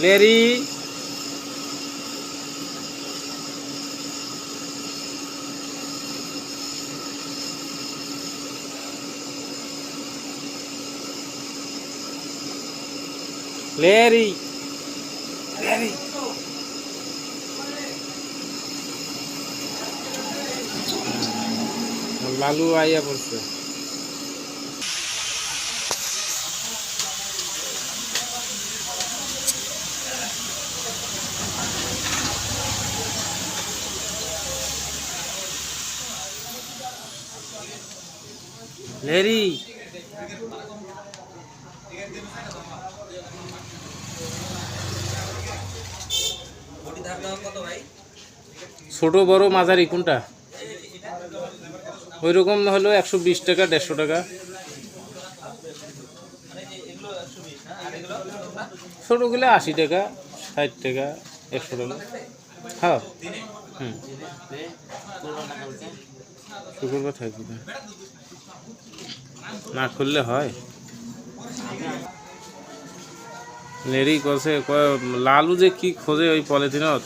Larry লেরি Larry Lalu আইয়া পড়ছে। লেরি ছোট বড় মাঝারি কোনটা? ওই রকম হলো 120 টাকা 150 টাকা। ছোটগুলো 80 টাকা 60 টাকা 100 টাকা। হ্যাঁ হুম শুক্রবার থাকবি না, না খুললে হয়। লেরি কছে লালু যে কি খোঁজে ওই পলিথিনত।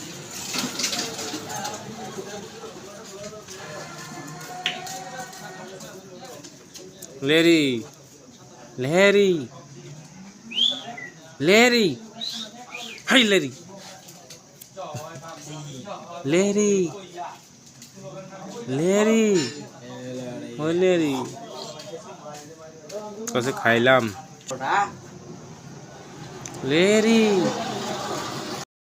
লেরি লেরি লেরি হাই লেরি লেরি লেরি ওই লেরি কছে খাইলাম লেরি।